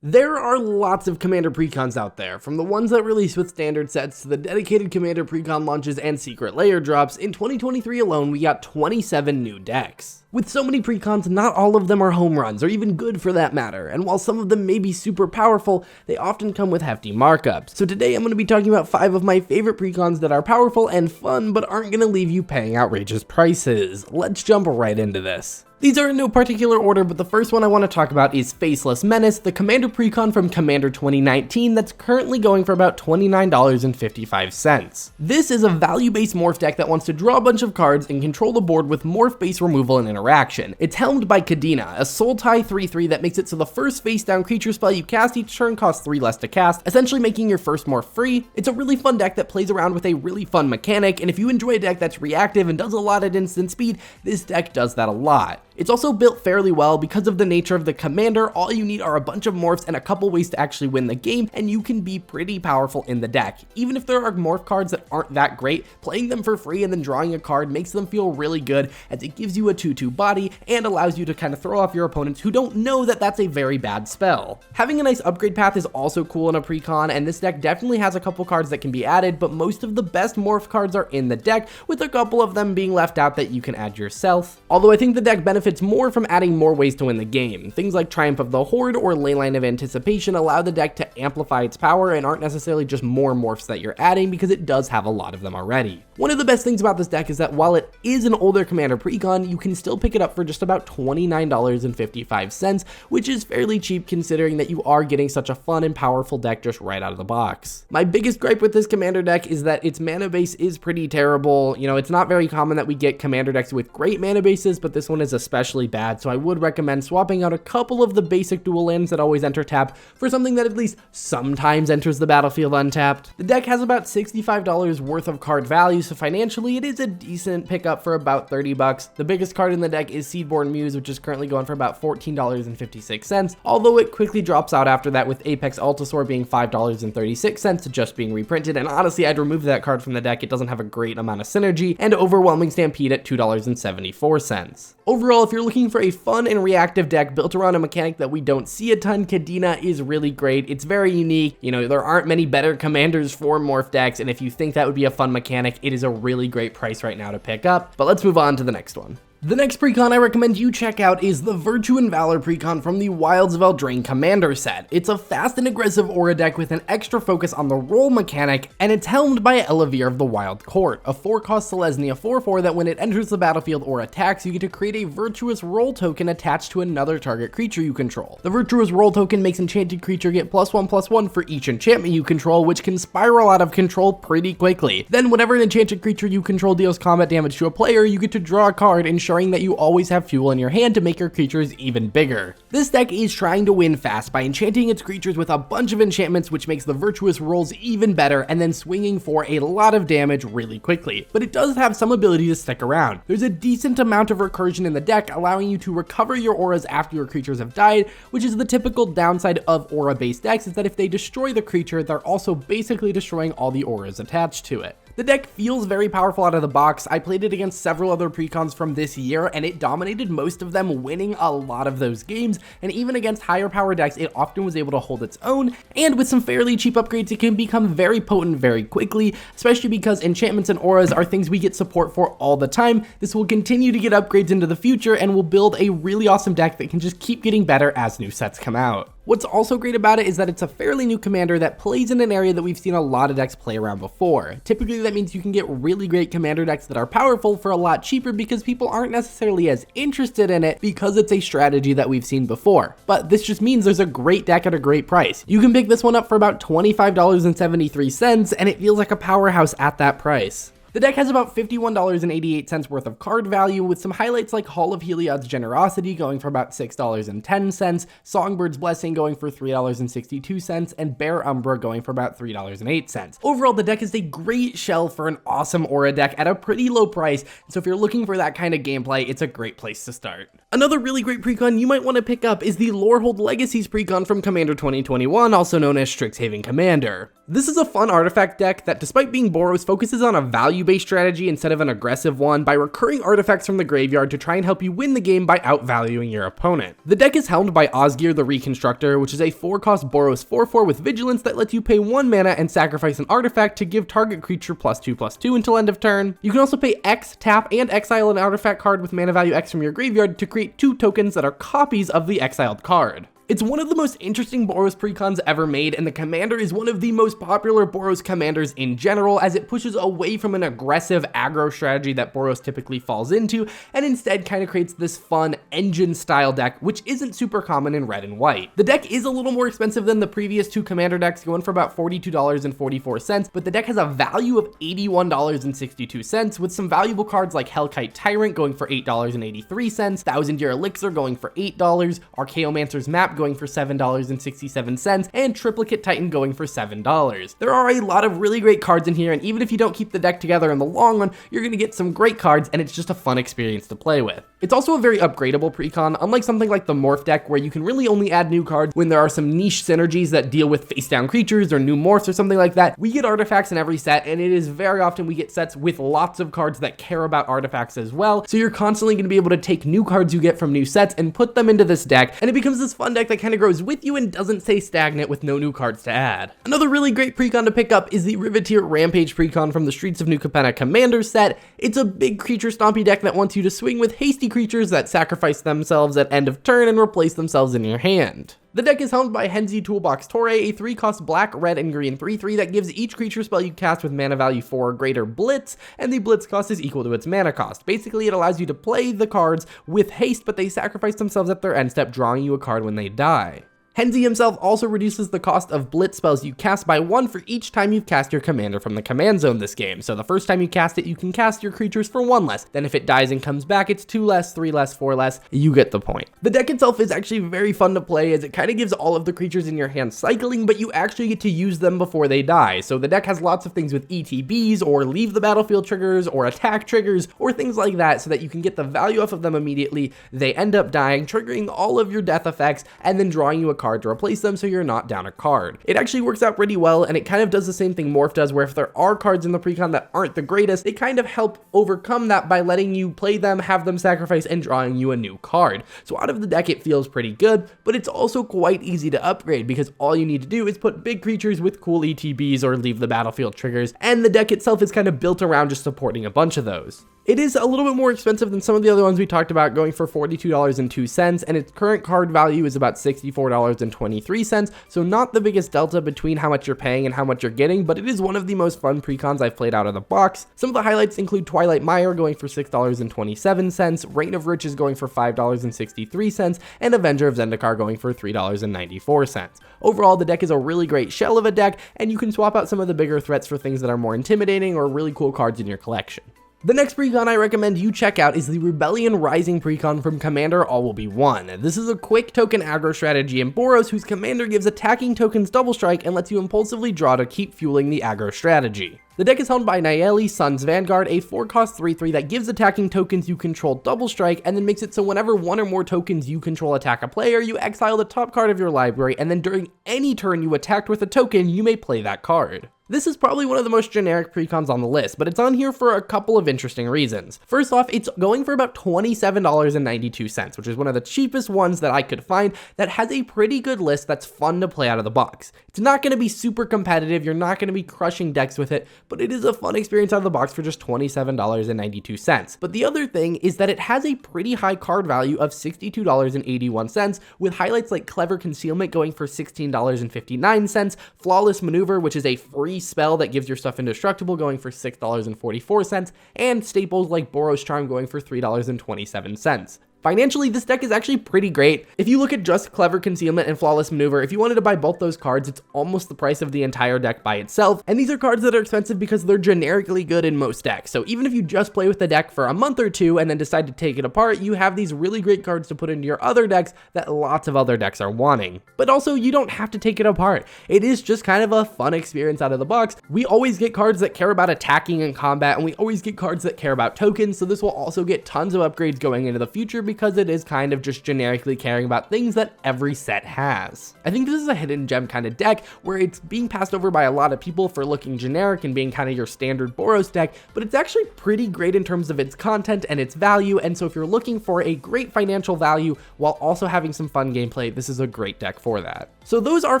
There are lots of Commander Precons out there, from the ones that release with standard sets to the dedicated Commander Precon launches and secret layer drops. In 2023 alone, we got 27 new decks. With so many Precons, not all of them are home runs, or even good for that matter, and while some of them may be super powerful, they often come with hefty markups. So today I'm going to be talking about 5 of my favorite Precons that are powerful and fun, but aren't going to leave you paying outrageous prices. Let's jump right into this. These are in no particular order, but the first one I want to talk about is Faceless Menace, the Commander Precon from Commander 2019 that's currently going for about $29.55. This is a value-based morph deck that wants to draw a bunch of cards and control the board with morph-based removal and interaction. It's helmed by Kadena, a soul tie 3/3 that makes it so the first face-down creature spell you cast each turn costs 3 less to cast, essentially making your first morph free. It's a really fun deck that plays around with a really fun mechanic, and if you enjoy a deck that's reactive and does a lot at instant speed, this deck does that a lot. It's also built fairly well because of the nature of the commander. All you need are a bunch of morphs and a couple ways to actually win the game, and you can be pretty powerful in the deck. Even if there are morph cards that aren't that great, playing them for free and then drawing a card makes them feel really good, as it gives you a 2/2 body and allows you to kind of throw off your opponents who don't know that that's a very bad spell. Having a nice upgrade path is also cool in a Precon, and this deck definitely has a couple cards that can be added, but most of the best morph cards are in the deck, with a couple of them being left out that you can add yourself. Although I think the deck benefits more from adding more ways to win the game. Things like Triumph of the Horde or Leyline of Anticipation allow the deck to amplify its power and aren't necessarily just more morphs that you're adding, because it does have a lot of them already. One of the best things about this deck is that while it is an older Commander Precon, you can still pick it up for just about $29.55, which is fairly cheap considering that you are getting such a fun and powerful deck just right out of the box. My biggest gripe with this Commander deck is that its mana base is pretty terrible. You know, it's not very common that we get Commander decks with great mana bases, but this one is especially bad, so I would recommend swapping out a couple of the basic dual lands that always enter tap for something that at least sometimes enters the battlefield untapped. The deck has about $65 worth of card value, so financially it is a decent pickup for about 30 bucks. The biggest card in the deck is Seedborn Muse, which is currently going for about $14.56, although it quickly drops out after that, with Apex Altasaur being $5.36 just being reprinted, and honestly I'd remove that card from the deck. It doesn't have a great amount of synergy, and Overwhelming Stampede at $2.74. Overall, if you're looking for a fun and reactive deck built around a mechanic that we don't see a ton, Kadena is really great. It's very unique. You know, there aren't many better commanders for morph decks, and if you think that would be a fun mechanic, it is a really great price right now to pick up. But let's move on to the next one. The next Precon I recommend you check out is the Virtue and Valor Precon from the Wilds of Eldraine Commander set. It's a fast and aggressive aura deck with an extra focus on the roll mechanic, and it's helmed by Elevir of the Wild Court, a 4-cost Selesnya 4/4 that when it enters the battlefield or attacks, you get to create a Virtuous Roll token attached to another target creature you control. The Virtuous Roll token makes enchanted creature get +1/+1 for each enchantment you control, which can spiral out of control pretty quickly. Then whenever an enchanted creature you control deals combat damage to a player, you get to draw a card, ensuring that you always have fuel in your hand to make your creatures even bigger. This deck is trying to win fast by enchanting its creatures with a bunch of enchantments, which makes the virtuous rolls even better, and then swinging for a lot of damage really quickly. But it does have some ability to stick around. There's a decent amount of recursion in the deck, allowing you to recover your auras after your creatures have died, which is the typical downside of aura-based decks, is that if they destroy the creature, they're also basically destroying all the auras attached to it. The deck feels very powerful out of the box. I played it against several other Precons from this year, and it dominated most of them, winning a lot of those games, and even against higher power decks, it often was able to hold its own, and with some fairly cheap upgrades, it can become very potent very quickly, especially because enchantments and auras are things we get support for all the time. This will continue to get upgrades into the future, and will build a really awesome deck that can just keep getting better as new sets come out. What's also great about it is that it's a fairly new commander that plays in an area that we've seen a lot of decks play around before. Typically that means you can get really great commander decks that are powerful for a lot cheaper because people aren't necessarily as interested in it because it's a strategy that we've seen before. But this just means there's a great deck at a great price. You can pick this one up for about $25.73, and it feels like a powerhouse at that price. The deck has about $51.88 worth of card value, with some highlights like Hall of Heliod's Generosity going for about $6.10, Songbird's Blessing going for $3.62, and Bear Umbra going for about $3.08. Overall, the deck is a great shell for an awesome aura deck at a pretty low price, so if you're looking for that kind of gameplay, it's a great place to start. Another really great precon you might want to pick up is the Lorehold Legacies precon from Commander 2021, also known as Strixhaven Commander. This is a fun artifact deck that, despite being Boros, focuses on a value-based strategy instead of an aggressive one by recurring artifacts from the graveyard to try and help you win the game by outvaluing your opponent. The deck is helmed by Osgir the Reconstructor, which is a 4-cost Boros 4/4 with Vigilance that lets you pay 1 mana and sacrifice an artifact to give target creature +2/+2 until end of turn. You can also pay X, tap, and exile an artifact card with mana value X from your graveyard to create 2 tokens that are copies of the exiled card. It's one of the most interesting Boros precons ever made, and the Commander is one of the most popular Boros commanders in general, as it pushes away from an aggressive aggro strategy that Boros typically falls into, and instead kind of creates this fun engine-style deck, which isn't super common in red and white. The deck is a little more expensive than the previous 2 Commander decks, going for about $42.44, but the deck has a value of $81.62, with some valuable cards like Hellkite Tyrant going for $8.83, Thousand Year Elixir going for $8, Archaeomancer's Map going for $7.67, and Triplicate Titan going for $7. There are a lot of really great cards in here, and even if you don't keep the deck together in the long run, you're going to get some great cards, and it's just a fun experience to play with. It's also a very upgradable precon, unlike something like the Morph deck, where you can really only add new cards when there are some niche synergies that deal with face-down creatures or new morphs or something like that. We get artifacts in every set, and it is very often we get sets with lots of cards that care about artifacts as well, so you're constantly going to be able to take new cards you get from new sets and put them into this deck, and it becomes this fun deck that kind of grows with you and doesn't stay stagnant with no new cards to add. Another really great precon to pick up is the Riveteers Rampage precon from the Streets of New Capenna Commander set. It's a big creature stompy deck that wants you to swing with hasty creatures that sacrifice themselves at end of turn and replace themselves in your hand. The deck is helmed by Henzi Toolbox Torre, a 3-cost black, red, and green 3/3 that gives each creature spell you cast with mana value 4 or greater Blitz, and the Blitz cost is equal to its mana cost. Basically, it allows you to play the cards with haste, but they sacrifice themselves at their end step, drawing you a card when they die. Henzi himself also reduces the cost of Blitz spells you cast by 1 for each time you've cast your commander from the command zone this game. So the first time you cast it, you can cast your creatures for 1 less. Then if it dies and comes back, it's 2 less, 3 less, 4 less. You get the point. The deck itself is actually very fun to play, as it kind of gives all of the creatures in your hand cycling, but you actually get to use them before they die. So the deck has lots of things with ETBs, or leave the battlefield triggers, or attack triggers, or things like that, so that you can get the value off of them immediately. They end up dying, triggering all of your death effects, and then drawing you a card to replace them, so you're not down a card. It actually works out pretty well, and it kind of does the same thing Morph does, where if there are cards in the precon that aren't the greatest, they kind of help overcome that by letting you play them, have them sacrifice, and drawing you a new card. So out of the deck, it feels pretty good, but it's also quite easy to upgrade, because all you need to do is put big creatures with cool ETBs or leave the battlefield triggers, and the deck itself is kind of built around just supporting a bunch of those. It is a little bit more expensive than some of the other ones we talked about, going for $42.02, and its current card value is about $64.23, so not the biggest delta between how much you're paying and how much you're getting, but it is one of the most fun precons I've played out of the box. Some of the highlights include Twilight Mire going for $6.27, Reign of Riches going for $5.63, and Avenger of Zendikar going for $3.94. Overall, the deck is a really great shell of a deck, and you can swap out some of the bigger threats for things that are more intimidating or really cool cards in your collection. The next precon I recommend you check out is the Rebellion Rising precon from Commander All Will Be One. This is a quick token aggro strategy in Boros whose commander gives attacking tokens double strike and lets you impulsively draw to keep fueling the aggro strategy. The deck is helmed by Nayeli Sun's Vanguard, a 4-cost 3/3 that gives attacking tokens you control double strike, and then makes it so whenever one or more tokens you control attack a player, you exile the top card of your library, and then during any turn you attacked with a token, you may play that card. This is probably one of the most generic precons on the list, but it's on here for a couple of interesting reasons. First off, it's going for about $27.92, which is one of the cheapest ones that I could find that has a pretty good list that's fun to play out of the box. It's not going to be super competitive, you're not going to be crushing decks with it, but it is a fun experience out of the box for just $27.92. But the other thing is that it has a pretty high card value of $62.81, with highlights like Clever Concealment going for $16.59, Flawless Maneuver, which is a free spell that gives your stuff indestructible, going for $6.44, and staples like Boros Charm going for $3.27. Financially, this deck is actually pretty great. If you look at just Clever Concealment and Flawless Maneuver, if you wanted to buy both those cards, it's almost the price of the entire deck by itself. And these are cards that are expensive because they're generically good in most decks. So even if you just play with the deck for a month or two and then decide to take it apart, you have these really great cards to put into your other decks that lots of other decks are wanting. But also, you don't have to take it apart. It is just kind of a fun experience out of the box. We always get cards that care about attacking and combat, and we always get cards that care about tokens. So this will also get tons of upgrades going into the future, because because it is kind of just generically caring about things that every set has. I think this is a hidden gem kind of deck where it's being passed over by a lot of people for looking generic and being kind of your standard Boros deck, but it's actually pretty great in terms of its content and its value, and so if you're looking for a great financial value while also having some fun gameplay, this is a great deck for that. So those are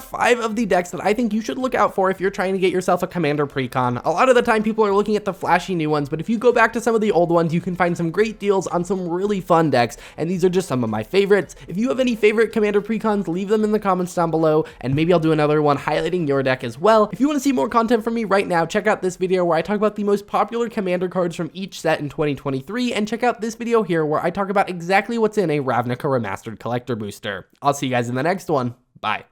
5 of the decks that I think you should look out for if you're trying to get yourself a Commander Precon. A lot of the time people are looking at the flashy new ones, but if you go back to some of the old ones, you can find some great deals on some really fun decks, and these are just some of my favorites. If you have any favorite Commander Precons, leave them in the comments down below, and maybe I'll do another one highlighting your deck as well. If you want to see more content from me right now, check out this video where I talk about the most popular Commander cards from each set in 2023, and check out this video here where I talk about exactly what's in a Ravnica Remastered Collector Booster. I'll see you guys in the next one. Bye.